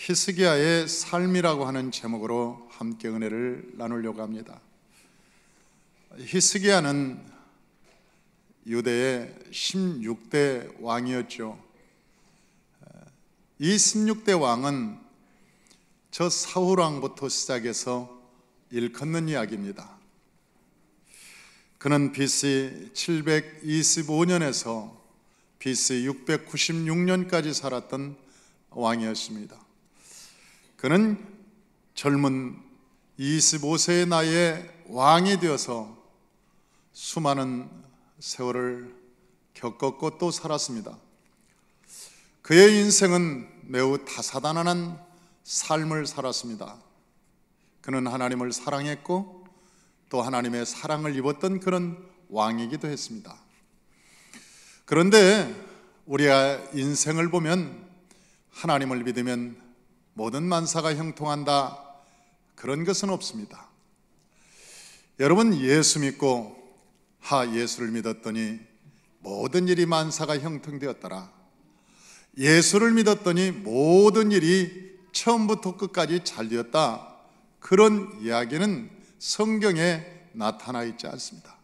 히스기야의 삶이라고 하는 제목으로 함께 은혜를 나누려고 합니다. 히스기야는 유대의 16대 왕이었죠. 이 16대 왕은 저 사울 왕부터 시작해서 일컫는 이야기입니다. 그는 BC 725년에서 BC 696년까지 살았던 왕이었습니다. 그는 젊은 25세의 나이에 왕이 되어서 수많은 세월을 겪었고 또 살았습니다. 그의 인생은 매우 다사다난한 삶을 살았습니다. 그는 하나님을 사랑했고 또 하나님의 사랑을 입었던 그런 왕이기도 했습니다. 그런데 우리가 인생을 보면 하나님을 믿으면 모든 만사가 형통한다, 그런 것은 없습니다. 여러분, 예수 믿고 예수를 믿었더니 모든 일이 만사가 형통되었더라, 예수를 믿었더니 모든 일이 처음부터 끝까지 잘 되었다, 그런 이야기는 성경에 나타나 있지 않습니다.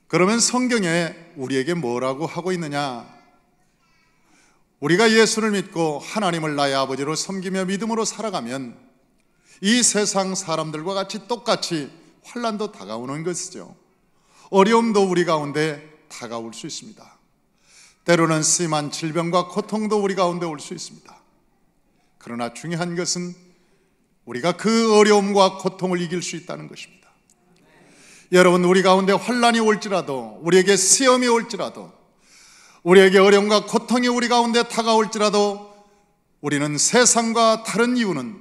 그러면 성경에 우리에게 뭐라고 하고 있느냐? 우리가 예수를 믿고 하나님을 나의 아버지로 섬기며 믿음으로 살아가면 이 세상 사람들과 같이 똑같이 환난도 다가오는 것이죠. 어려움도 우리 가운데 다가올 수 있습니다. 때로는 심한 질병과 고통도 우리 가운데 올 수 있습니다. 그러나 중요한 것은 우리가 그 어려움과 고통을 이길 수 있다는 것입니다. 여러분, 우리 가운데 환난이 올지라도, 우리에게 시험이 올지라도, 우리에게 어려움과 고통이 우리 가운데 다가올지라도 우리는 세상과 다른 이유는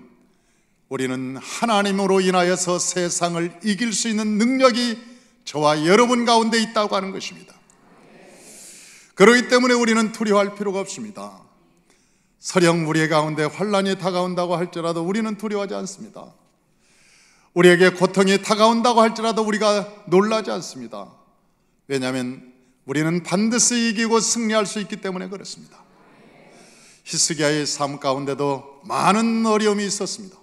우리는 하나님으로 인하여서 세상을 이길 수 있는 능력이 저와 여러분 가운데 있다고 하는 것입니다. 그렇기 때문에 우리는 두려워할 필요가 없습니다. 설령 우리 가운데 환난이 다가온다고 할지라도 우리는 두려워하지 않습니다. 우리에게 고통이 다가온다고 할지라도 우리가 놀라지 않습니다. 왜냐하면 우리는 반드시 이기고 승리할 수 있기 때문에 그렇습니다. 히스기야의 삶 가운데도 많은 어려움이 있었습니다.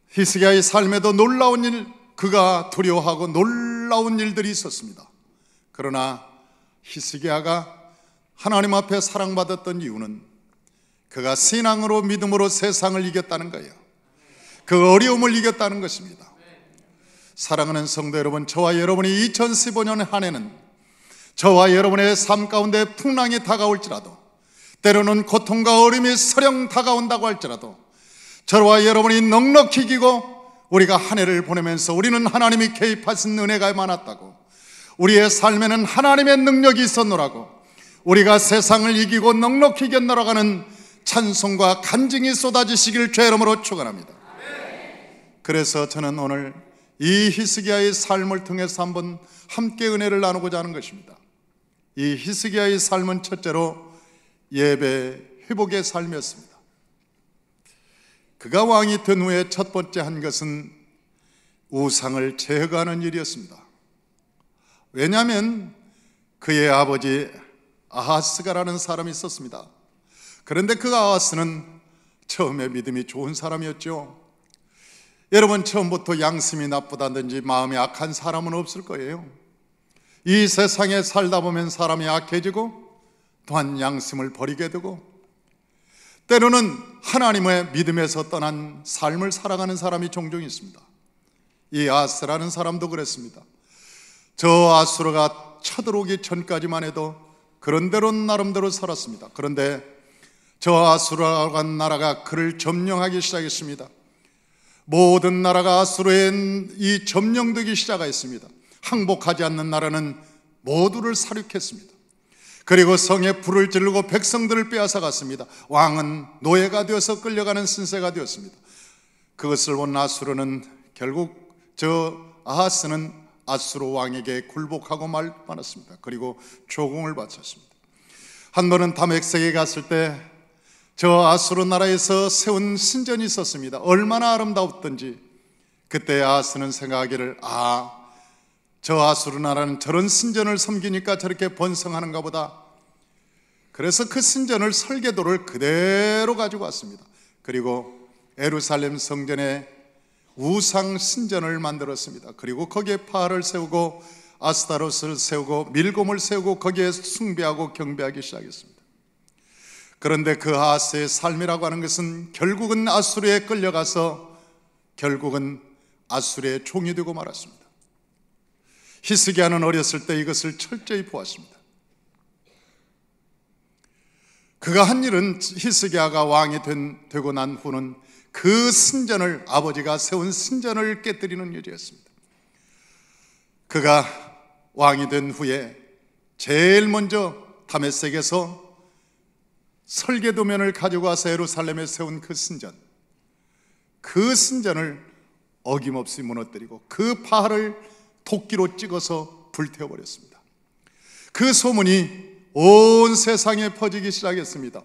히스기야의 삶에도 놀라운 일, 그가 두려워하고 놀라운 일들이 있었습니다. 그러나 히스기야가 하나님 앞에 사랑받았던 이유는 그가 신앙으로 믿음으로 세상을 이겼다는 거예요. 그 어려움을 이겼다는 것입니다. 사랑하는 성도 여러분, 저와 여러분이 2015년 한 해는 저와 여러분의 삶 가운데 풍랑이 다가올지라도, 때로는 고통과 어려움이 서령 다가온다고 할지라도 저와 여러분이 넉넉히 이기고 우리가 한 해를 보내면서 우리는 하나님이 개입하신 은혜가 많았다고, 우리의 삶에는 하나님의 능력이 있었노라고, 우리가 세상을 이기고 넉넉히 이겨나가는 찬송과 간증이 쏟아지시길 주의 이름으로 축원합니다. 그래서 저는 오늘 이 히스기야의 삶을 통해서 한번 함께 은혜를 나누고자 하는 것입니다. 이 히스기야의 삶은 첫째로 예배 회복의 삶이었습니다. 그가 왕이 된 후에 첫 번째 한 것은 우상을 제거하는 일이었습니다. 왜냐하면 그의 아버지 아하스가라는 사람이 있었습니다. 그런데 그 아하스는 처음에 믿음이 좋은 사람이었죠. 여러분, 처음부터 양심이 나쁘다든지 마음이 악한 사람은 없을 거예요. 이 세상에 살다 보면 사람이 악해지고 또한 양심을 버리게 되고 때로는 하나님의 믿음에서 떠난 삶을 살아가는 사람이 종종 있습니다. 이 아스라는 사람도 그랬습니다. 저 아수르가 쳐들어오기 전까지만 해도 그런대로 나름대로 살았습니다. 그런데 저 아수르라는 나라가 그를 점령하기 시작했습니다. 모든 나라가 아수르에 이 점령되기 시작했습니다. 항복하지 않는 나라는 모두를 살육했습니다. 그리고 성에 불을 지르고 백성들을 빼앗아갔습니다. 왕은 노예가 되어서 끌려가는 신세가 되었습니다. 그것을 본 아수르는 결국 저 아하스는 아수르 왕에게 굴복하고 말았습니다. 그리고 조공을 바쳤습니다. 한 번은 다메섹에 갔을 때 저 아수르 나라에서 세운 신전이 있었습니다. 얼마나 아름다웠던지 그때 아하스는 생각하기를, 저 아수르 나라는 저런 신전을 섬기니까 저렇게 번성하는가 보다. 그래서 그 신전을 설계도를 그대로 가지고 왔습니다. 그리고 예루살렘 성전에 우상 신전을 만들었습니다. 그리고 거기에 바알을 세우고 아스타롯을 세우고 밀곰을 세우고 거기에 숭배하고 경배하기 시작했습니다. 그런데 그 아하스의 삶이라고 하는 것은 결국은 아수르에 끌려가서 결국은 아수르의 종이 되고 말았습니다. 히스기야는 어렸을 때 이것을 철저히 보았습니다. 그가 한 일은 히스기야가 왕이 되고 난 후는 그 신전을, 아버지가 세운 신전을 깨뜨리는 일이었습니다. 그가 왕이 된 후에 제일 먼저 다메섹에서 설계도면을 가지고 와서 예루살렘에 세운 그 신전을 어김없이 무너뜨리고 그 바알을 도끼로 찍어서 불태워버렸습니다. 그 소문이 온 세상에 퍼지기 시작했습니다.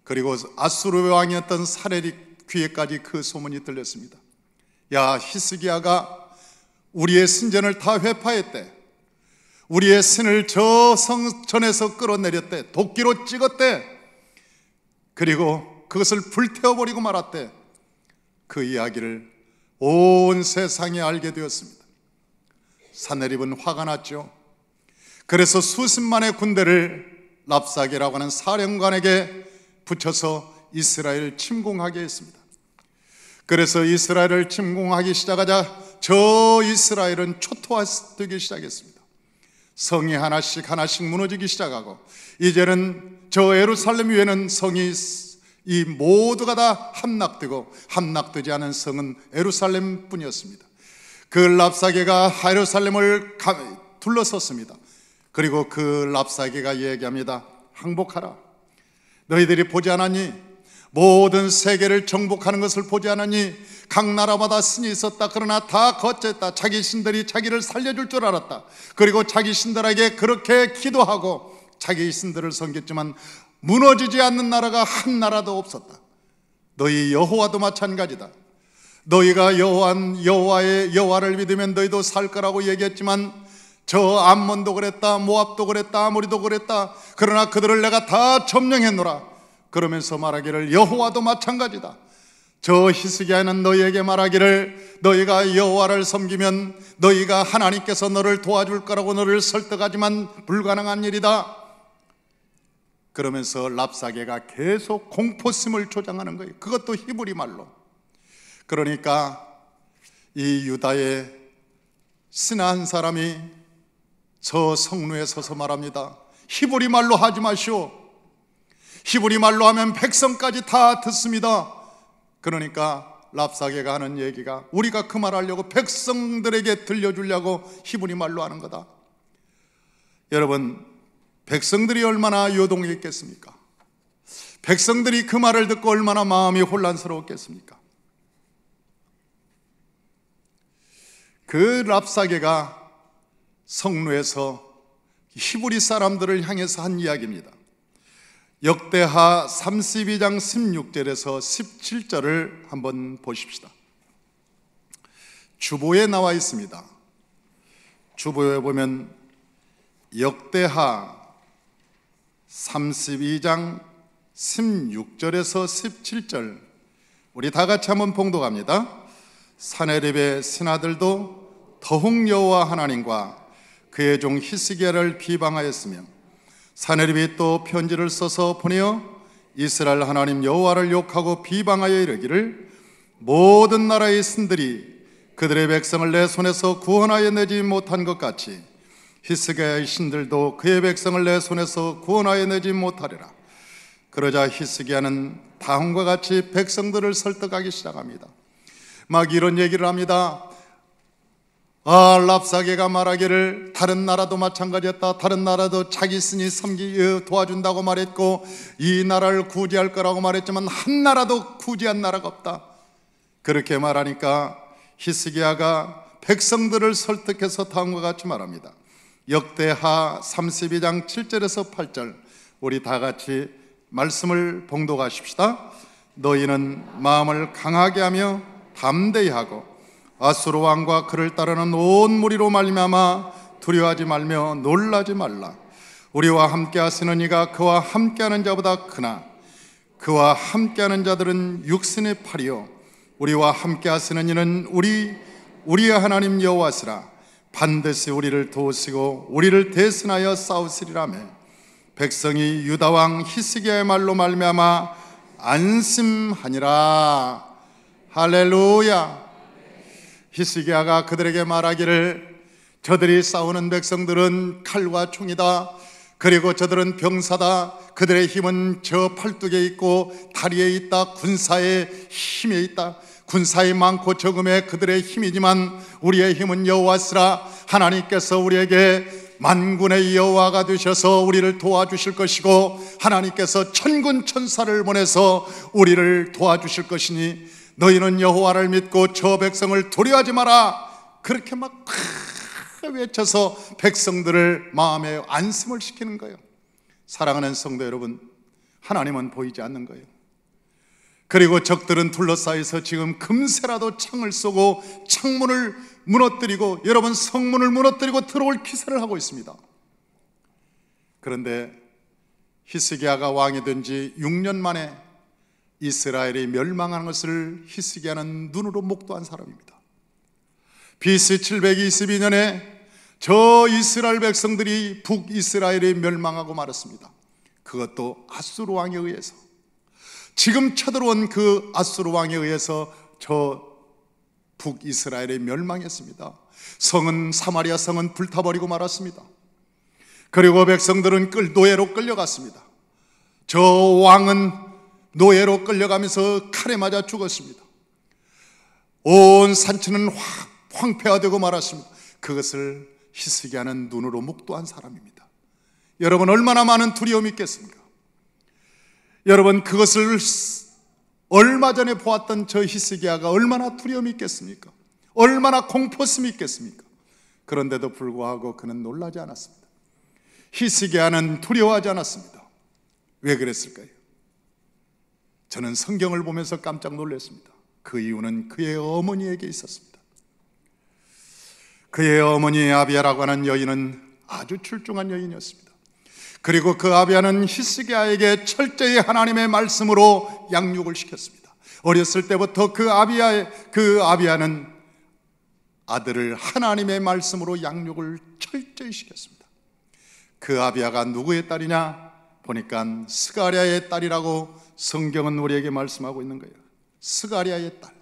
그리고 아수르 왕이었던 사레립 귀에까지 그 소문이 들렸습니다. 야, 히스기야가 우리의 신전을 다 회파했대. 우리의 신을 저 성전에서 끌어내렸대. 도끼로 찍었대. 그리고 그것을 불태워버리고 말았대. 그 이야기를 온 세상에 알게 되었습니다. 사네립은 화가 났죠. 그래서 수십만의 군대를 랍사게라고 하는 사령관에게 붙여서 이스라엘을 침공하게 했습니다. 그래서 이스라엘을 침공하기 시작하자 저 이스라엘은 초토화되기 시작했습니다. 성이 하나씩 무너지기 시작하고 이제는 저 예루살렘 위에는 성이 이 모두가 다 함락되고 함락되지 않은 성은 예루살렘 뿐이었습니다. 그 랍사게가 예루살렘을 둘러섰습니다. 그리고 그 랍사게가 얘기합니다. 항복하라. 너희들이 보지 않았니? 모든 세계를 정복하는 것을 보지 않았니? 각 나라마다 신이 있었다. 그러나 다 거쳤다. 자기 신들이 자기를 살려줄 줄 알았다. 그리고 자기 신들에게 그렇게 기도하고 자기 신들을 섬겼지만 무너지지 않는 나라가 한 나라도 없었다. 너희 여호와도 마찬가지다. 너희가 여호와를 믿으면 너희도 살 거라고 얘기했지만 저 암몬도 그랬다, 모압도 그랬다, 아모리도 그랬다. 그러나 그들을 내가 다 점령했노라. 그러면서 말하기를 여호와도 마찬가지다. 저 히스기야는 너희에게 말하기를 너희가 여호와를 섬기면 너희가 하나님께서 너를 도와줄 거라고 너를 설득하지만 불가능한 일이다. 그러면서 랍사게가 계속 공포심을 조장하는 거예요. 그것도 히브리 말로. 그러니까 이 유다의 신하 한 사람이 저 성루에 서서 말합니다. 히브리 말로 하지 마시오. 히브리 말로 하면 백성까지 다 듣습니다. 그러니까 랍사게가 하는 얘기가 우리가 그 말 하려고 백성들에게 들려주려고 히브리 말로 하는 거다. 여러분, 백성들이 얼마나 요동했겠습니까? 백성들이 그 말을 듣고 얼마나 마음이 혼란스러웠겠습니까? 그 랍사게가 성루에서 히브리 사람들을 향해서 한 이야기입니다. 역대하 32장 16절에서 17절을 한번 보십시다. 주보에 나와 있습니다. 주보에 보면 역대하 32장 16절에서 17절 우리 다 같이 한번 봉독합니다. 사네립의 신하들도 더욱 여호와 하나님과 그의 종 히스기야를 비방하였으며 사네립이 또 편지를 써서 보내어 이스라엘 하나님 여호와를 욕하고 비방하여 이르기를 모든 나라의 신들이 그들의 백성을 내 손에서 구원하여 내지 못한 것 같이 히스기야의 신들도 그의 백성을 내 손에서 구원하여 내지 못하리라. 그러자 히스기야는 다음과 같이 백성들을 설득하기 시작합니다. 막 이런 얘기를 합니다. 랍사게가 말하기를 다른 나라도 마찬가지였다. 다른 나라도 자기 신이 도와준다고 말했고 이 나라를 구제할 거라고 말했지만 한 나라도 구제한 나라가 없다. 그렇게 말하니까 히스기야가 백성들을 설득해서 다음과 같이 말합니다. 역대하 32장 7절에서 8절 우리 다 같이 말씀을 봉독하십시다. 너희는 마음을 강하게 하며 담대히 하고 아수르 왕과 그를 따르는 온 무리로 말미암아 두려워하지 말며 놀라지 말라. 우리와 함께 하시는 이가 그와 함께하는 자보다 크나 그와 함께하는 자들은 육신의 팔이요 우리와 함께 하시는 이는 우리의 하나님 여호와시라. 반드시 우리를 도우시고 우리를 대신하여 싸우시리라며 백성이 유다 왕 히스기야의 말로 말미암아 안심하니라. 할렐루야. 히스기야가 그들에게 말하기를 저들이 싸우는 백성들은 칼과 총이다. 그리고 저들은 병사다. 그들의 힘은 저 팔뚝에 있고 다리에 있다. 군사의 힘에 있다. 군사의 많고 적음에 그들의 힘이지만 우리의 힘은 여호와시라. 하나님께서 우리에게 만군의 여호와가 되셔서 우리를 도와주실 것이고 하나님께서 천군 천사를 보내서 우리를 도와주실 것이니 너희는 여호와를 믿고 저 백성을 두려워하지 마라. 그렇게 막 외쳐서 백성들을 마음에 안심을 시키는 거예요. 사랑하는 성도 여러분, 하나님은 보이지 않는 거예요. 그리고 적들은 둘러싸여서 지금 금세라도 창을 쏘고 창문을 무너뜨리고 여러분 성문을 무너뜨리고 들어올 기세를 하고 있습니다. 그런데 히스기야가 왕이 된 지 6년 만에 이스라엘이 멸망한 것을 히스기야는 눈으로 목도한 사람입니다. BC 722년에 저 이스라엘 백성들이 북이스라엘이 멸망하고 말았습니다. 그것도 아수르 왕에 의해서. 지금 쳐들어온 그 아수르 왕에 의해서 저 북이스라엘이 멸망했습니다. 성은 사마리아 성은 불타버리고 말았습니다. 그리고 백성들은 노예로 끌려갔습니다. 저 왕은 노예로 끌려가면서 칼에 맞아 죽었습니다. 온 산천은 황폐화되고 말았습니다. 그것을 히스기야는 눈으로 목도한 사람입니다. 여러분 얼마나 많은 두려움이 있겠습니까? 여러분 그것을 얼마 전에 보았던 저 히스기야가 얼마나 두려움이 있겠습니까? 얼마나 공포심이 있겠습니까? 그런데도 불구하고 그는 놀라지 않았습니다. 히스기야는 두려워하지 않았습니다. 왜 그랬을까요? 저는 성경을 보면서 깜짝 놀랐습니다. 그 이유는 그의 어머니에게 있었습니다. 그의 어머니 아비야라고 하는 여인은 아주 출중한 여인이었습니다. 그리고 그 아비야는 히스기야에게 철저히 하나님의 말씀으로 양육을 시켰습니다. 어렸을 때부터 그 아비야는 아들을 하나님의 말씀으로 양육을 철저히 시켰습니다. 그 아비야가 누구의 딸이냐? 보니까 스가랴의 딸이라고 성경은 우리에게 말씀하고 있는 거예요. 스가랴의 딸.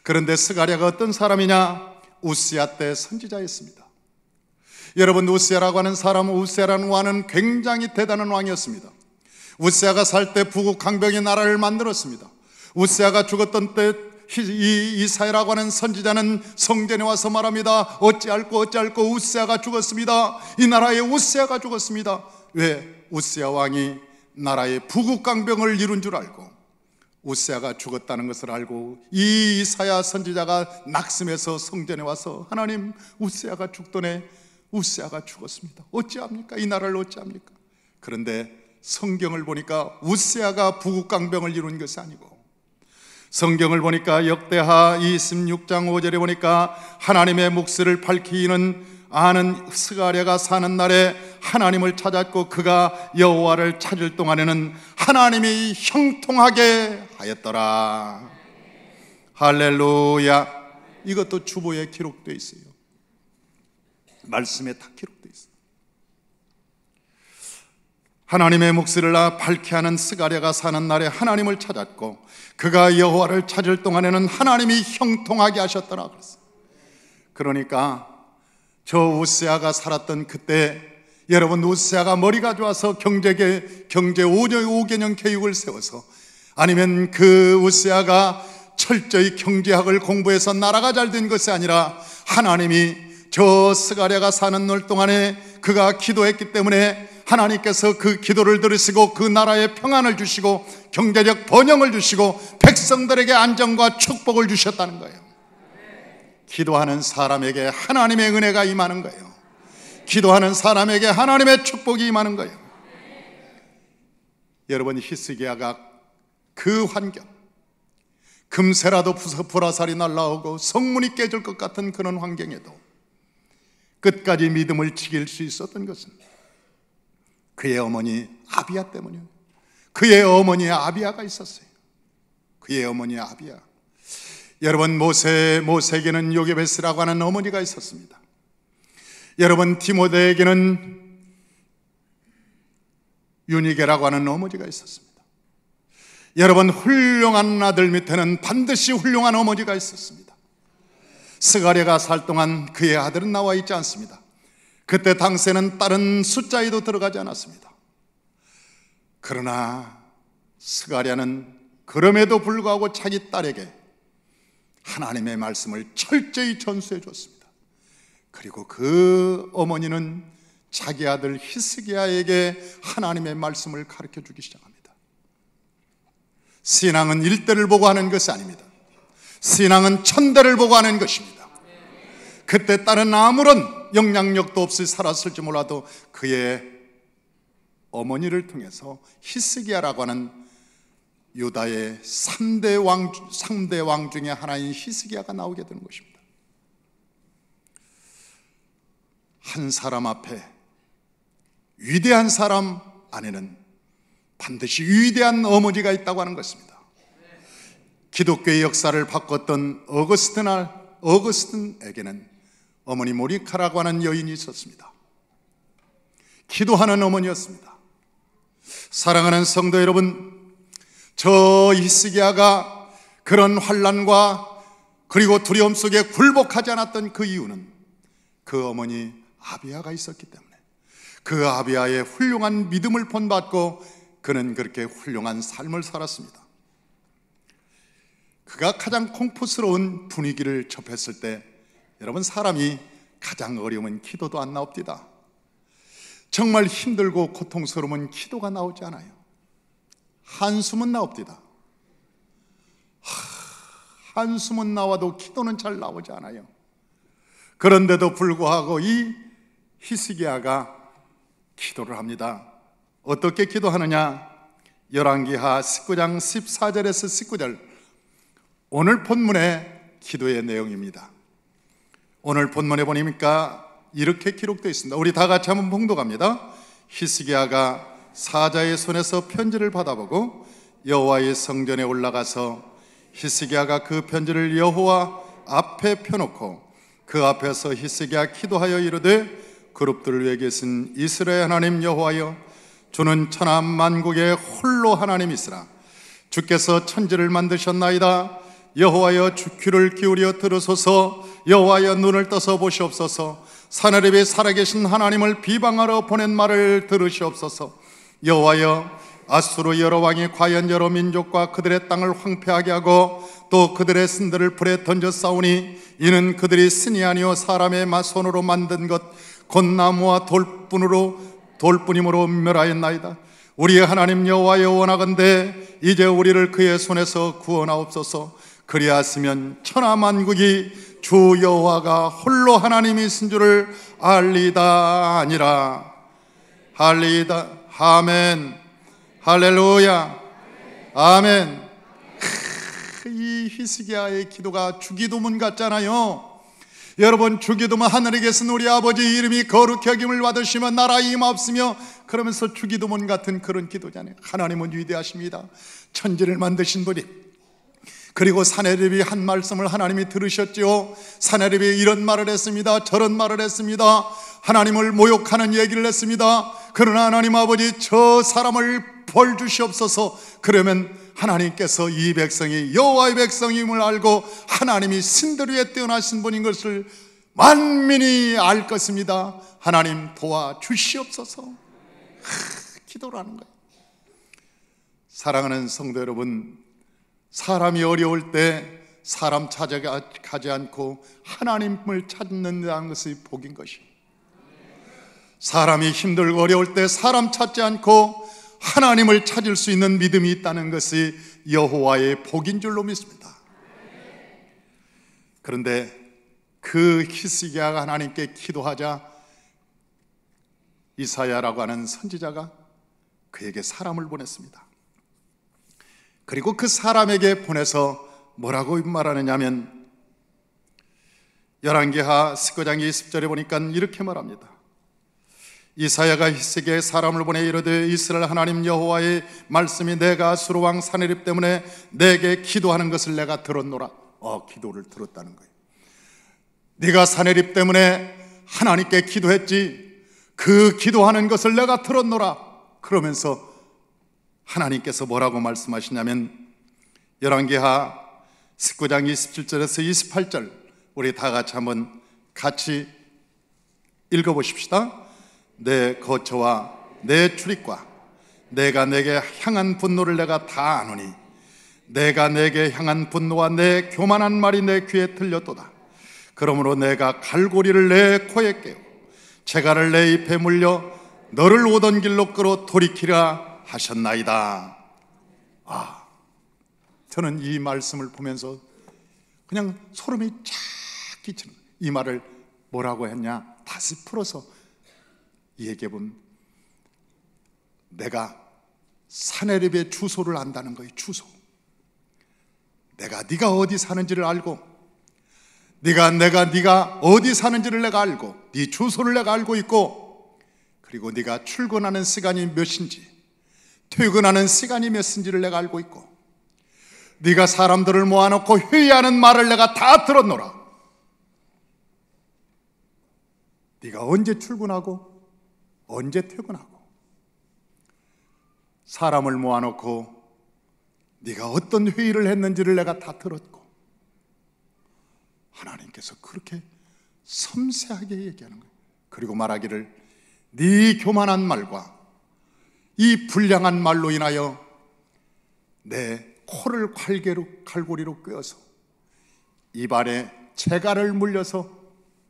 그런데 스가랴가 어떤 사람이냐? 우시야 때 선지자였습니다. 여러분 우시야라고 하는 사람은 우시야라는 왕은 굉장히 대단한 왕이었습니다. 우시야가 살 때 북국 강병이 나라를 만들었습니다. 우시야가 죽었던 때 이사야라고 하는 선지자는 성전에 와서 말합니다. 어찌할꼬 우시야가 죽었습니다. 이 나라의 우시야가 죽었습니다. 왜? 우시야 왕이 나라의 북국 강병을 이룬 줄 알고 우시야가 죽었다는 것을 알고 이 이사야 선지자가 낙심해서 성전에 와서 하나님 우시야가 죽더네. 우시야가 죽었습니다. 어찌합니까? 이 나라를 어찌합니까? 그런데 성경을 보니까 우시야가 북국강병을 이룬 것이 아니고 성경을 보니까 역대하 26장 5절에 보니까 하나님의 몫을 밝히는 아는 스가랴가 사는 날에 하나님을 찾았고 그가 여호와를 찾을 동안에는 하나님이 형통하게 하였더라. 할렐루야. 이것도 주보에 기록되어 있어요. 말씀에 다 기록되어 있어요. 하나님의 몫을 밝게 하는 스가랴가 사는 날에 하나님을 찾았고 그가 여호와를 찾을 동안에는 하나님이 형통하게 하셨더라 그랬어요. 그러니까 저 우시야가 살았던 그때 여러분 우시야가 머리가 좋아서 경제 5개년 계획을 세워서 아니면 그 우시야가 철저히 경제학을 공부해서 나라가 잘 된 것이 아니라 하나님이 저 스가랴가 사는 날 동안에 그가 기도했기 때문에 하나님께서 그 기도를 들으시고 그 나라에 평안을 주시고 경제적 번영을 주시고 백성들에게 안정과 축복을 주셨다는 거예요. 기도하는 사람에게 하나님의 은혜가 임하는 거예요. 기도하는 사람에게 하나님의 축복이 임하는 거예요. 여러분 히스기야가 그 환경 금세라도 불화살이 날라오고 성문이 깨질 것 같은 그런 환경에도 끝까지 믿음을 지킬 수 있었던 것은 그의 어머니 아비야 때문이에요. 그의 어머니에 아비야가 있었어요. 그의 어머니 아비야. 여러분, 모세에게는 요게베스라고 하는 어머니가 있었습니다. 여러분, 디모데에게는 유니게라고 하는 어머니가 있었습니다. 여러분, 훌륭한 아들 밑에는 반드시 훌륭한 어머니가 있었습니다. 스가랴가 살 동안 그의 아들은 나와 있지 않습니다. 그때 당시에는 다른 숫자에도 들어가지 않았습니다. 그러나 스가랴는 그럼에도 불구하고 자기 딸에게 하나님의 말씀을 철저히 전수해 줬습니다. 그리고 그 어머니는 자기 아들 히스기야에게 하나님의 말씀을 가르쳐 주기 시작합니다. 신앙은 일대를 보고 하는 것이 아닙니다. 신앙은 천대를 보고 하는 것입니다. 그때 딸은 아무런 영향력도 없이 살았을지 몰라도 그의 어머니를 통해서 히스기야라고 하는 유다의 3대 왕 중에 하나인 히스기야가 나오게 되는 것입니다. 한 사람 앞에, 위대한 사람 안에는 반드시 위대한 어머니가 있다고 하는 것입니다. 기독교의 역사를 바꿨던 어거스틴에게는 어머니 모니카라고 하는 여인이 있었습니다. 기도하는 어머니였습니다. 사랑하는 성도 여러분, 저 히스기야가 그런 환난과 그리고 두려움 속에 굴복하지 않았던 그 이유는 그 어머니 아비야가 있었기 때문에, 그 아비야의 훌륭한 믿음을 본받고 그는 그렇게 훌륭한 삶을 살았습니다. 그가 가장 공포스러운 분위기를 접했을 때, 여러분, 사람이 가장 어려우면 기도도 안 나옵니다. 정말 힘들고 고통스러우면 기도가 나오지 않아요. 한숨은 나옵니다. 한숨은 나와도 기도는 잘 나오지 않아요. 그런데도 불구하고 이 히스기야가 기도를 합니다. 어떻게 기도하느냐? 열왕기하 19장 14절에서 19절, 오늘 본문의 기도의 내용입니다. 오늘 본문에 보니까 이렇게 기록되어 있습니다. 우리 다 같이 한번 봉독합니다. 히스기야가 사자의 손에서 편지를 받아보고 여호와의 성전에 올라가서 히스기야가 그 편지를 여호와 앞에 펴놓고 그 앞에서 히스기야 기도하여 이르되, 그룹들 위에 계신 이스라엘 하나님 여호와여, 주는 천하 만국의 홀로 하나님이시라. 주께서 천지를 만드셨나이다. 여호와여, 주 귀를 기울여 들으소서. 여호와여, 눈을 떠서 보시옵소서. 산헤립이 살아계신 하나님을 비방하러 보낸 말을 들으시옵소서. 여호와여, 아수르 여러 왕이 과연 여러 민족과 그들의 땅을 황폐하게 하고 또 그들의 신들을 불에 던져 싸우니, 이는 그들이 신이 아니요 사람의 손으로 만든 것 곧 나무와 돌뿐이므로 멸하였나이다. 우리의 하나님 여호와여, 원하건대 이제 우리를 그의 손에서 구원하옵소서. 그리하시면 천하 만국이 주 여호와가 홀로 하나님이신 줄을 알리다 아니라. 할리다. 아멘. 할렐루야. 아멘. 이 히스기야의 기도가 주기도문 같잖아요. 여러분, 주기도문 하늘에 계신 우리 아버지 이름이 거룩히 여김을 받으시며 나라 임하옵시며, 그러면서 주기도문 같은 그런 기도잖아요. 하나님은 위대하십니다. 천지를 만드신 분이, 그리고 산헤립이 한 말씀을 하나님이 들으셨죠. 산헤립이 이런 말을 했습니다. 저런 말을 했습니다. 하나님을 모욕하는 얘기를 했습니다. 그러나 하나님 아버지, 저 사람을 벌 주시옵소서. 그러면 하나님께서 이 백성이 여호와의 백성임을 알고 하나님이 신들 위에 뛰어나신 분인 것을 만민이 알 것입니다. 하나님 도와주시옵소서. 기도를 하는 거예요. 사랑하는 성도 여러분, 사람이 어려울 때 사람 찾아가지 않고 하나님을 찾는다는 것이 복인 것이, 사람이 힘들고 어려울 때 사람 찾지 않고 하나님을 찾을 수 있는 믿음이 있다는 것이 여호와의 복인 줄로 믿습니다. 그런데 그 히스기야가 하나님께 기도하자 이사야라고 하는 선지자가 그에게 사람을 보냈습니다. 그리고 그 사람에게 보내서 뭐라고 말하느냐면, 열왕기하 19장 20절에 보니까 이렇게 말합니다. 이사야가 히스기야에 사람을 보내 이르되 이스라엘 하나님 여호와의 말씀이 내가 아수르 왕 사네립 때문에 내게 기도하는 것을 내가 들었노라. 기도를 들었다는 거예요. 네가 사네립 때문에 하나님께 기도했지, 그 기도하는 것을 내가 들었노라. 그러면서 하나님께서 뭐라고 말씀하시냐면 열왕기하 19장 27절에서 28절 우리 다 같이 한번 같이 읽어보십시다. 내 거처와 내 출입과 내가 내게 향한 분노를 내가 다 아노니 내가 내게 향한 분노와 내 교만한 말이 내 귀에 들렸도다. 그러므로 내가 갈고리를 내 코에 깨고 재갈을 내 입에 물려 너를 오던 길로 끌어 돌이키라 하셨나이다. 저는 이 말씀을 보면서 그냥 소름이 쫙 끼치는 거예요. 이 말을 뭐라고 했냐, 다시 풀어서 얘기해보면 내가 사네립의 주소를 안다는 거예요. 주소. 네가 어디 사는지를 알고, 네가 어디 사는지를 내가 알고, 네 주소를 내가 알고 있고, 그리고 네가 출근하는 시간이 몇인지, 퇴근하는 시간이 몇인지를 내가 알고 있고, 네가 사람들을 모아놓고 회의하는 말을 내가 다 들었노라. 네가 언제 출근하고 언제 퇴근하고, 사람을 모아놓고 네가 어떤 회의를 했는지를 내가 다 들었고, 하나님께서 그렇게 섬세하게 얘기하는 거예요. 그리고 말하기를 네 교만한 말과 이 불량한 말로 인하여 내 코를 갈고리로 꿰어서 입안에 재갈을 물려서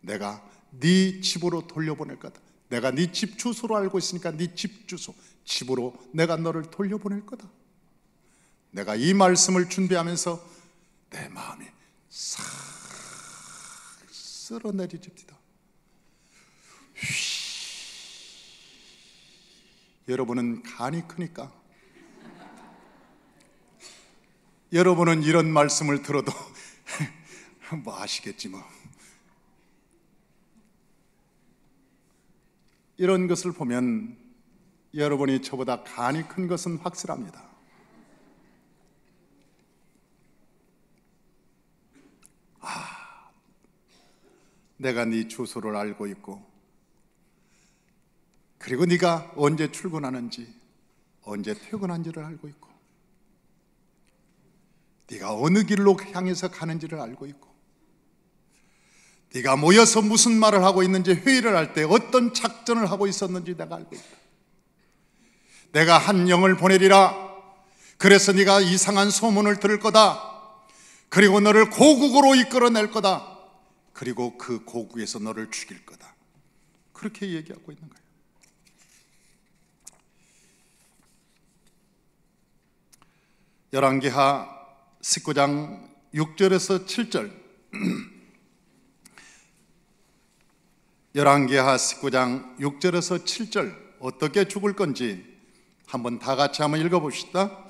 내가 네 집으로 돌려보낼 거다. 내가 네 집 주소로 알고 있으니까 네 집 주소, 집으로 내가 너를 돌려보낼 거다. 내가 이 말씀을 준비하면서 내 마음이 싹 쓸어내려집니다. 여러분은 간이 크니까 여러분은 이런 말씀을 들어도 뭐 아시겠지 뭐. 이런 것을 보면 여러분이 저보다 간이 큰 것은 확실합니다. 내가 네 주소를 알고 있고, 그리고 네가 언제 출근하는지 언제 퇴근한지를 알고 있고, 네가 어느 길로 향해서 가는지를 알고 있고, 네가 모여서 무슨 말을 하고 있는지, 회의를 할 때 어떤 작전을 하고 있었는지 내가 알고 있다. 내가 한 영을 보내리라. 그래서 네가 이상한 소문을 들을 거다. 그리고 너를 고국으로 이끌어낼 거다. 그리고 그 고국에서 너를 죽일 거다. 그렇게 얘기하고 있는 거예요. 열왕기하 19장 6절에서 7절 열왕기하 19장 6절에서 7절 어떻게 죽을 건지 한번 다 같이 한번 읽어봅시다.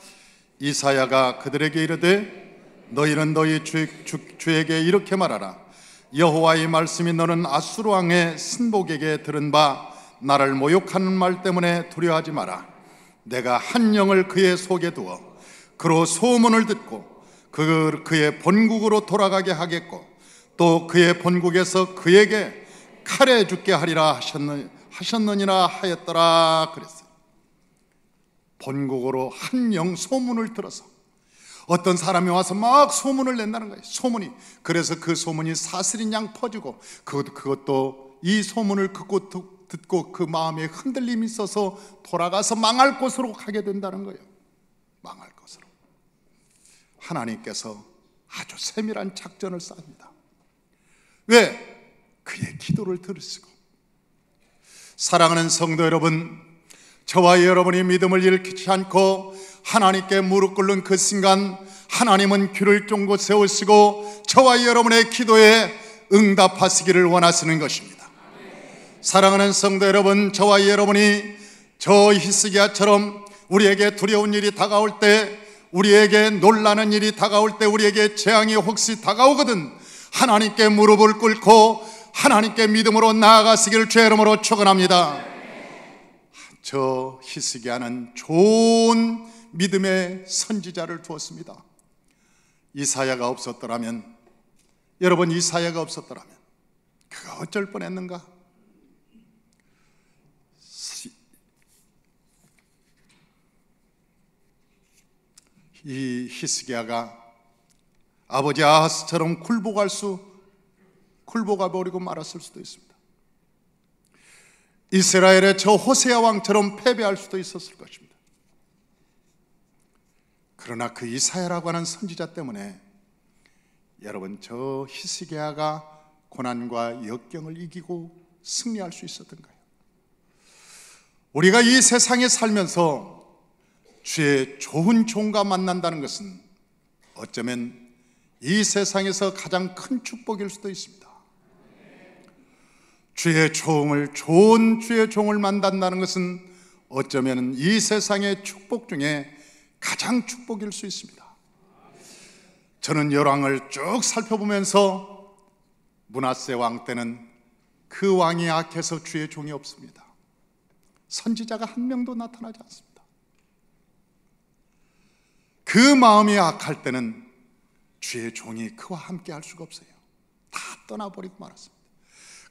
이사야가 그들에게 이르되 너희는 너희 주에게 이렇게 말하라. 여호와의 말씀이 너는 아수르 왕의 신복에게 들은 바 나를 모욕하는 말 때문에 두려워하지 마라. 내가 한 영을 그의 속에 두어 그로 소문을 듣고 그의 본국으로 돌아가게 하겠고, 또 그의 본국에서 그에게 칼에 죽게 하리라 하셨느니라 하였더라 그랬어요. 본국으로 한 영 소문을 들어서 어떤 사람이 와서 막 소문을 낸다는 거예요. 소문이. 그래서 그 소문이 사슬인 양 퍼지고, 그것도 이 소문을 듣고 그 마음에 흔들림이 있어서 돌아가서 망할 곳으로 가게 된다는 거예요. 망할 곳으로. 하나님께서 아주 세밀한 작전을 쌉니다. 왜? 그의 기도를 들으시고. 사랑하는 성도 여러분, 저와 여러분이 믿음을 잃지 않고 하나님께 무릎 꿇는 그 순간 하나님은 귀를 쫑긋 세우시고 저와 여러분의 기도에 응답하시기를 원하시는 것입니다. 사랑하는 성도 여러분, 저와 여러분이 저 히스기야처럼 우리에게 두려운 일이 다가올 때, 우리에게 놀라는 일이 다가올 때, 우리에게 재앙이 혹시 다가오거든 하나님께 무릎을 꿇고 하나님께 믿음으로 나아가시기를 주의 이름으로 축원합니다. 저 히스기야는 좋은 믿음의 선지자를 두었습니다. 이사야가 없었더라면, 여러분, 이사야가 없었더라면 그가 어쩔 뻔했는가? 이 히스기야가 아버지 아하스처럼 굴복아 버리고 말았을 수도 있습니다. 이스라엘의 저 호세아 왕처럼 패배할 수도 있었을 것입니다. 그러나 그 이사야라고 하는 선지자 때문에 여러분, 저 히스기야가 고난과 역경을 이기고 승리할 수 있었던 거예요. 우리가 이 세상에 살면서 주의 좋은 종과 만난다는 것은 어쩌면 이 세상에서 가장 큰 축복일 수도 있습니다. 좋은 주의 종을 만난다는 것은 어쩌면 이 세상의 축복 중에 가장 축복일 수 있습니다. 저는 열왕을 쭉 살펴보면서 므낫세 왕 때는 그 왕이 악해서 주의 종이 없습니다. 선지자가 한 명도 나타나지 않습니다. 그 마음이 악할 때는 주의 종이 그와 함께 할 수가 없어요. 다 떠나버리고 말았습니다.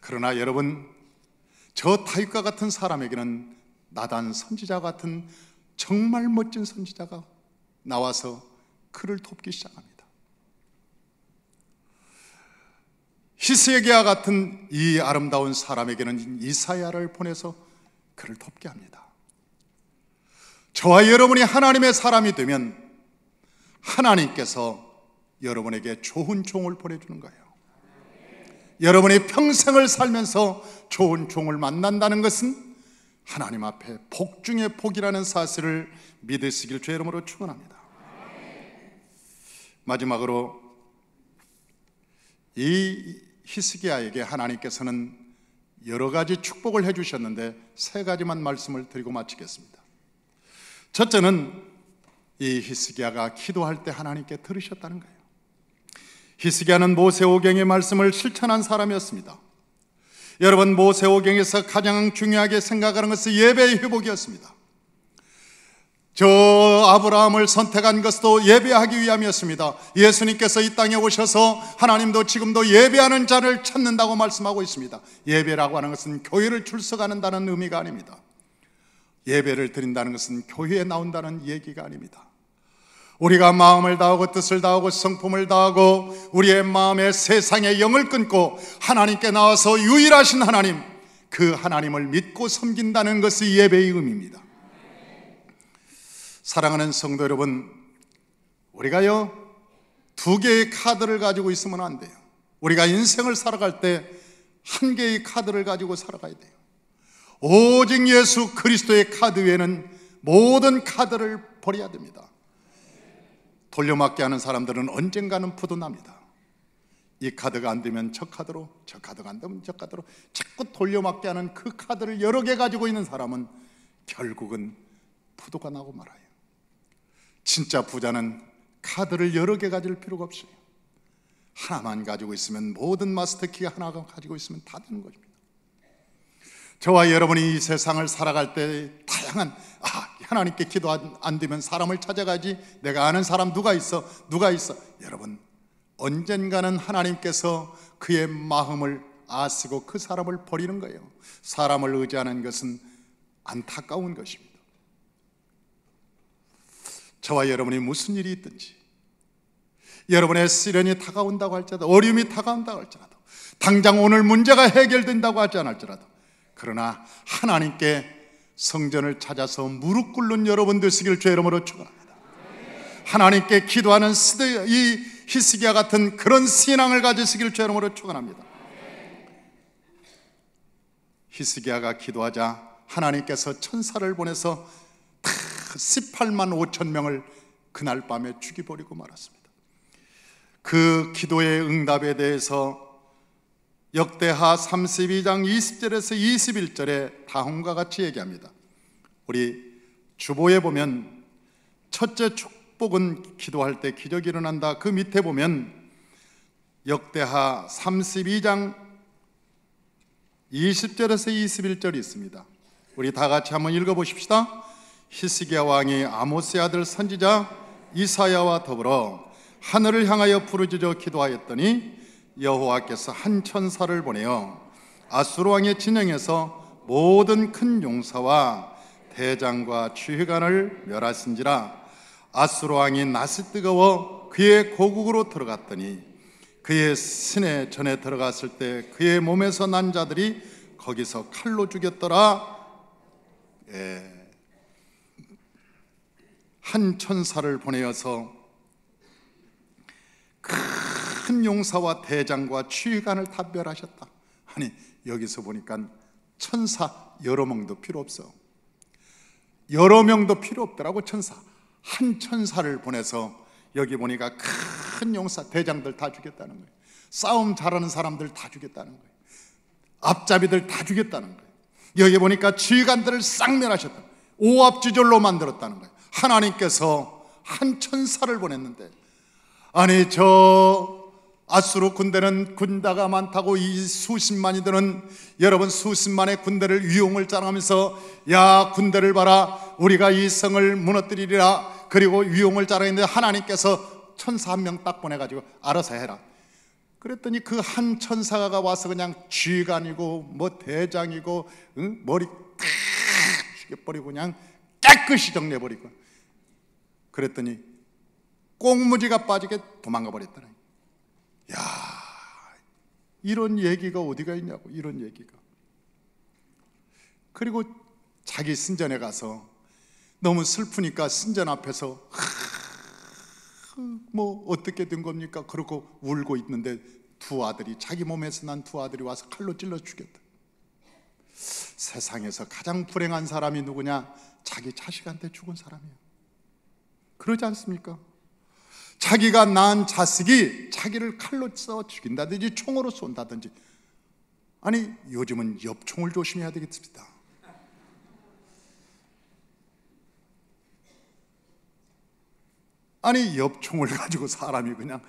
그러나 여러분, 저 다윗과 같은 사람에게는 나단 선지자 같은 정말 멋진 선지자가 나와서 그를 돕기 시작합니다. 히스기야 같은 이 아름다운 사람에게는 이사야를 보내서 그를 돕게 합니다. 저와 여러분이 하나님의 사람이 되면 하나님께서 여러분에게 좋은 종을 보내주는 거예요. 여러분이 평생을 살면서 좋은 종을 만난다는 것은 하나님 앞에 복 중에 복이라는 사실을 믿으시길 주의 이름으로 축원합니다. 마지막으로 이 히스기야에게 하나님께서는 여러 가지 축복을 해주셨는데 세 가지만 말씀을 드리고 마치겠습니다. 첫째는 이 히스기야가 기도할 때 하나님께 들으셨다는 거예요. 히스기야는 모세오경의 말씀을 실천한 사람이었습니다. 여러분, 모세오경에서 가장 중요하게 생각하는 것은 예배의 회복이었습니다. 저 아브라함을 선택한 것도 예배하기 위함이었습니다. 예수님께서 이 땅에 오셔서 하나님도 지금도 예배하는 자를 찾는다고 말씀하고 있습니다. 예배라고 하는 것은 교회를 출석하는다는 의미가 아닙니다. 예배를 드린다는 것은 교회에 나온다는 얘기가 아닙니다. 우리가 마음을 다하고 뜻을 다하고 성품을 다하고 우리의 마음에 세상의 영을 끊고 하나님께 나와서 유일하신 하나님, 그 하나님을 믿고 섬긴다는 것이 예배의 의미입니다. 사랑하는 성도 여러분, 우리가요, 두 개의 카드를 가지고 있으면 안 돼요. 우리가 인생을 살아갈 때 한 개의 카드를 가지고 살아가야 돼요. 오직 예수 그리스도의 카드 외에는 모든 카드를 버려야 됩니다. 돌려막기 하는 사람들은 언젠가는 부도납니다. 이 카드가 안 되면 저 카드로, 저 카드가 안 되면 저 카드로 자꾸 돌려막기 하는 그 카드를 여러 개 가지고 있는 사람은 결국은 부도가 나고 말아요. 진짜 부자는 카드를 여러 개 가질 필요가 없어요. 하나만 가지고 있으면, 모든 마스터키가 하나 가지고 있으면 다 되는 것입니다. 저와 여러분이 이 세상을 살아갈 때 다양한, 하나님께 기도 안 되면 사람을 찾아가지, 내가 아는 사람 누가 있어. 여러분, 언젠가는 하나님께서 그의 마음을 아시고 그 사람을 버리는 거예요. 사람을 의지하는 것은 안타까운 것입니다. 저와 여러분이 무슨 일이 있든지, 여러분의 시련이 다가온다고 할지라도, 어려움이 다가온다고 할지라도, 당장 오늘 문제가 해결된다고 하지 않을지라도, 그러나 하나님께 성전을 찾아서 무릎 꿇는 여러분 되시길 주의 이름으로 축원합니다. 하나님께 기도하는 이 히스기야 같은 그런 신앙을 가지시길 주의 이름으로 축원합니다. 히스기야가 기도하자 하나님께서 천사를 보내서 18만 5천 명을 그날 밤에 죽여버리고 말았습니다. 그 기도의 응답에 대해서 역대하 32장 20절에서 21절에 다음과 같이 얘기합니다. 우리 주보에 보면 첫째 축복은 기도할 때 기적이 일어난다. 그 밑에 보면 역대하 32장 20절에서 21절이 있습니다. 우리 다 같이 한번 읽어보십시다. 히스기야 왕이 아모스의 아들 선지자 이사야와 더불어 하늘을 향하여 부르짖어 기도하였더니 여호와께서 한 천사를 보내어 아수르 왕의 진영에서 모든 큰 용사와 대장과 지휘관을 멸하신지라. 아수르 왕이 낯이 뜨거워 그의 고국으로 들어갔더니 그의 시내 전에 들어갔을 때 그의 몸에서 난 자들이 거기서 칼로 죽였더라. 한 천사를 보내어서 큰 용사와 대장과 지휘관을 다 멸하셨다. 아니, 여기서 보니까 천사 여러 명도 필요 없어. 여러 명도 필요 없더라고. 천사 한 천사를 보내서 여기 보니까 큰 용사 대장들 다 죽였다는 거예요. 싸움 잘하는 사람들 다 죽였다는 거예요. 앞잡이들 다 죽였다는 거예요. 여기 보니까 지휘관들을 싹 멸하셨다. 오합지졸로 만들었다는 거예요. 하나님께서 한 천사를 보냈는데, 아니 저 아수르 군대는 군대가 많다고 이 수십만이 드는 여러분 수십만의 군대를 위용을 자랑하면서 야 군대를 봐라 우리가 이 성을 무너뜨리리라 그리고 위용을 자랑했는데 하나님께서 천사 한 명 딱 보내가지고 알아서 해라 그랬더니 그 한 천사가 와서 그냥 쥐간이고 뭐 대장이고 머리 탁 죽여버리고 그냥 깨끗이 정리해버리고 그랬더니 꽁무지가 빠지게 도망가 버렸더니 야 이런 얘기가 어디가 있냐고 이런 얘기가. 그리고 자기 신전에 가서 너무 슬프니까 신전 앞에서 뭐 어떻게 된 겁니까? 그러고 울고 있는데 두 아들이 자기 몸에서 난 두 아들이 와서 칼로 찔러 죽였다. 세상에서 가장 불행한 사람이 누구냐? 자기 자식한테 죽은 사람이에요. 그러지 않습니까? 자기가 낳은 자식이 자기를 칼로 써 죽인다든지 총으로 쏜다든지. 아니 요즘은 엽총을 조심해야 되겠습니다. 아니 엽총을 가지고 사람이 그냥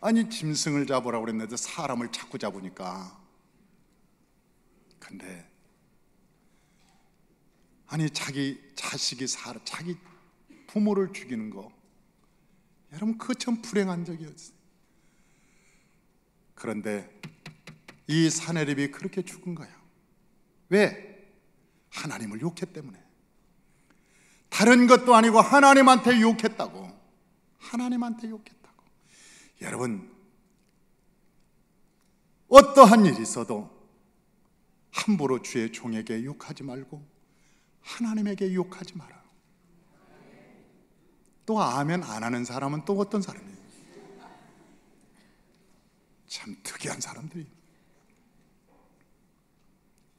아니 짐승을 잡으라고 그랬는데 사람을 자꾸 잡으니까. 근데 아니 자기 자식이 자기 부모를 죽이는 거 여러분 그거 참 불행한 적이었어요. 그런데 이 사내립이 그렇게 죽은 거야. 왜? 하나님을 욕했기 때문에. 다른 것도 아니고 하나님한테 욕했다고. 하나님한테 욕했다고. 여러분 어떠한 일이 있어도 함부로 주의 종에게 욕하지 말고 하나님에게 욕하지 마라. 또 아멘 안 하는 사람은 또 어떤 사람이에요? 참 특이한 사람들이.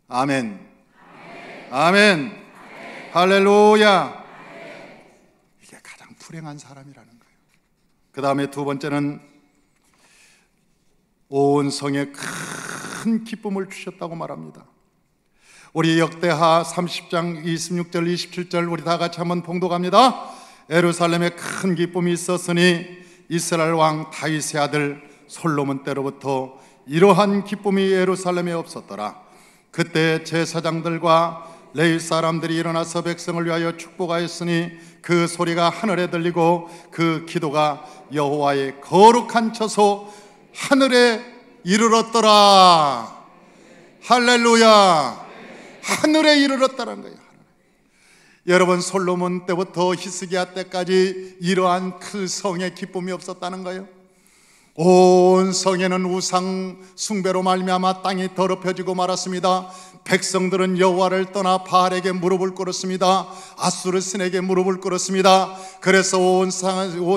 아멘. 아멘. 아멘. 할렐루야. 이게 가장 불행한 사람이라는 거예요. 그 다음에 두 번째는 온 성에 큰 기쁨을 주셨다고 말합니다. 우리 역대하 30장 26절 27절 우리 다 같이 한번 봉독합니다. 예루살렘에 큰 기쁨이 있었으니 이스라엘 왕 다윗의 아들 솔로몬 때로부터 이러한 기쁨이 예루살렘에 없었더라. 그때 제사장들과 레위 사람들이 일어나서 백성을 위하여 축복하였으니 그 소리가 하늘에 들리고 그 기도가 여호와의 거룩한 처소 하늘에 이르렀더라. 할렐루야. 하늘에 이르렀다는 거예요. 여러분 솔로몬 때부터 히스기야 때까지 이러한 그 성에 기쁨이 없었다는 거예요. 온 성에는 우상 숭배로 말미암아 땅이 더럽혀지고 말았습니다. 백성들은 여호와를 떠나 바알에게 무릎을 꿇었습니다. 아수르 신에게 무릎을 꿇었습니다. 그래서 온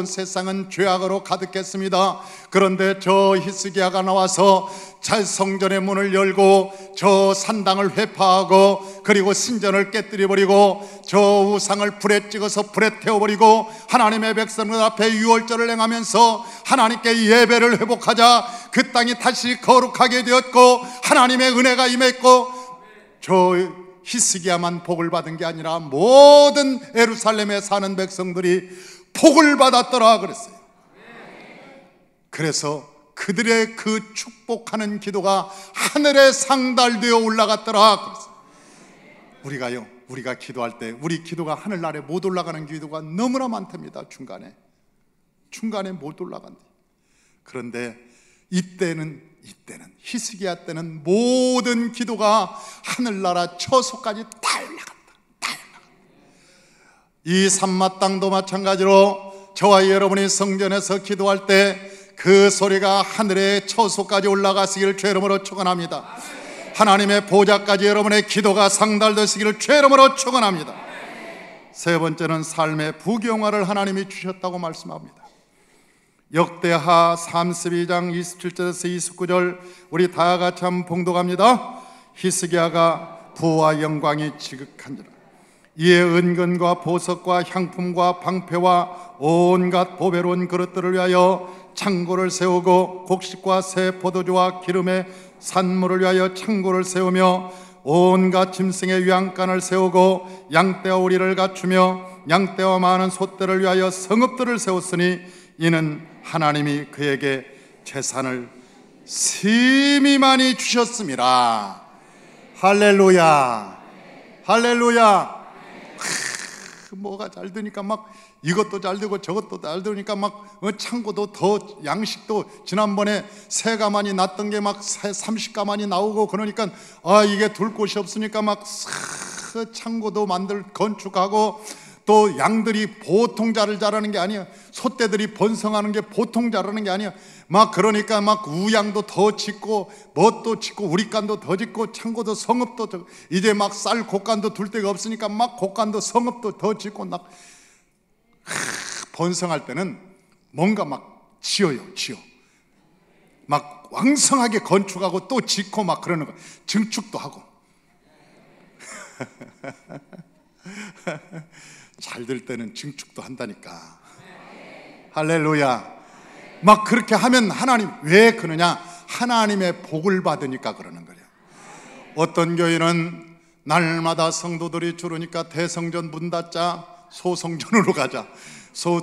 세상은 죄악으로 가득했습니다. 그런데 저 히스기야가 나와서 잘 성전의 문을 열고 저 산당을 회파하고 그리고 신전을 깨뜨려버리고 저 우상을 불에 찍어서 불에 태워버리고 하나님의 백성들 앞에 유월절을 행하면서 하나님께 예배를 회복하자 그 땅이 다시 거룩하게 되었고 하나님의 은혜가 임했고 저 히스기야만 복을 받은 게 아니라 모든 예루살렘에 사는 백성들이 복을 받았더라 그랬어요. 그래서 그들의 그 축복하는 기도가 하늘에 상달되어 올라갔더라 그랬어요. 우리가요 우리가 기도할 때 우리 기도가 하늘나라에 못 올라가는 기도가 너무나 많답니다. 중간에 못 올라간다. 그런데 이때는 히스기야 때는 모든 기도가 하늘나라 처소까지 다 올라간다. 이 산마 땅도 마찬가지로 저와 여러분이 성전에서 기도할 때 그 소리가 하늘의 처소까지 올라가시기를 주의 이름으로 축원합니다. 하나님의 보좌까지 여러분의 기도가 상달되시기를 주의 이름으로 축원합니다. 세 번째는 삶의 부경화를 하나님이 주셨다고 말씀합니다. 역대하 32장 27절에서 29절 우리 다 같이 한번 봉독합니다. 히스기야가 부와 영광이 지극한지라. 이에 은근과 보석과 향품과 방패와 온갖 보배로운 그릇들을 위하여 창고를 세우고 곡식과 새 포도주와 기름의 산물을 위하여 창고를 세우며 온갖 짐승의 위안간을 세우고 양떼와 오리를 갖추며 양떼와 많은 소떼를 위하여 성읍들을 세웠으니 이는 하나님이 그에게 재산을 심히 많이 주셨습니다. 할렐루야, 할렐루야. 뭐가 잘 되니까 막 이것도 잘 되고 저것도 잘 되니까 막 창고도 더 양식도 지난번에 새 가만히 났던 게 막 30가만이 나오고 그러니까 이게 둘 곳이 없으니까 막 창고도 건축하고 또 양들이 보통 자라는 게 아니야. 소떼들이 번성하는 게 보통 자라는 게 아니야. 막 그러니까 막 우양도 더 짓고 뭣도 짓고 우리간도 더 짓고 창고도 성읍도 이제 막 쌀 곡간도 둘 데가 없으니까 막 곡간도 성읍도 더 짓고 막 번성할 때는 뭔가 막 지어 막 왕성하게 건축하고 또 짓고 막 그러는 거. 증축도 하고 잘 될 때는 증축도 한다니까. 할렐루야. 막 그렇게 하면 하나님 왜 그러냐? 하나님의 복을 받으니까 그러는 거예요. 어떤 교회는 날마다 성도들이 줄으니까 대성전 문 닫자, 소성전으로 가자.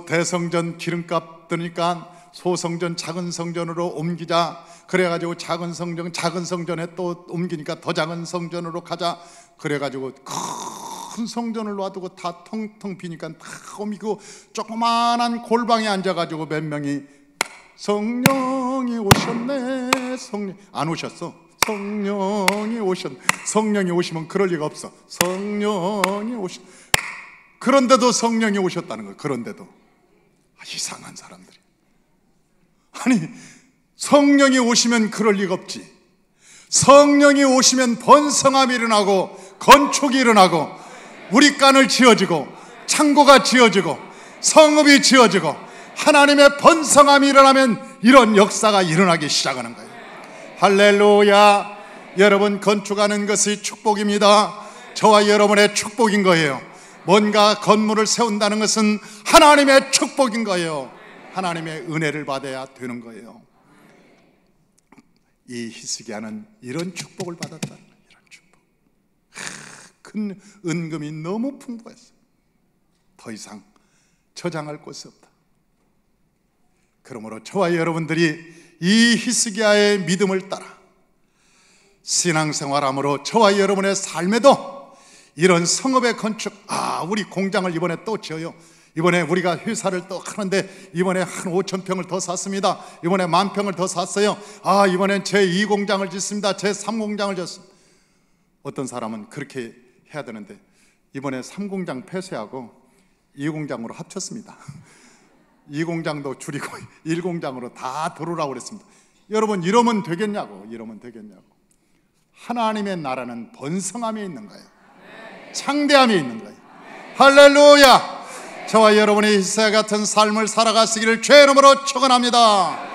대성전 기름값 드니까 소성전 작은 성전으로 옮기자. 그래가지고 작은 성전에 또 옮기니까 더 작은 성전으로 가자. 그래가지고 큰 성전을 놔두고 다 텅텅 비니까 다 옮기고 조그만한 골방에 앉아가지고 몇 명이 성령이 오셨네. 성령 안 오셨어. 성령이 오셨네. 성령이 오시면 그럴 리가 없어. 성령이 오셨. 그런데도 성령이 오셨다는 거예요. 그런데도 이상한 사람들이. 아니 성령이 오시면 그럴 리가 없지. 성령이 오시면 번성함이 일어나고 건축이 일어나고 우리 간을 지어지고 창고가 지어지고 성읍이 지어지고 하나님의 번성함이 일어나면 이런 역사가 일어나기 시작하는 거예요. 할렐루야. 여러분 건축하는 것이 축복입니다. 저와 여러분의 축복인 거예요. 뭔가 건물을 세운다는 것은 하나님의 축복인 거예요. 하나님의 은혜를 받아야 되는 거예요. 이 히스기야는 이런 축복을 받았다. 이런 축복. 큰 은금이 너무 풍부했어. 더 이상 저장할 곳이 없다. 그러므로 저와 여러분들이 이 히스기야의 믿음을 따라 신앙생활함으로 저와 여러분의 삶에도 이런 성읍의 건축, 우리 공장을 이번에 또 지어요. 이번에 우리가 회사를 또 하는데 이번에 한 5,000평을 더 샀습니다. 이번에 10,000평을 더 샀어요. 이번엔 제2공장을 짓습니다. 제3공장을 짓습니다. 어떤 사람은 그렇게 해야 되는데 이번에 3공장 폐쇄하고 2공장으로 합쳤습니다. 2공장도 줄이고 1공장으로 다 들어오라고 그랬습니다. 여러분 이러면 되겠냐고. 하나님의 나라는 번성함에 있는 거예요. 창대함이 있는 거예요. 할렐루야. 저와 여러분이 히스기야 같은 삶을 살아가시기를 주의 이름으로 축원합니다.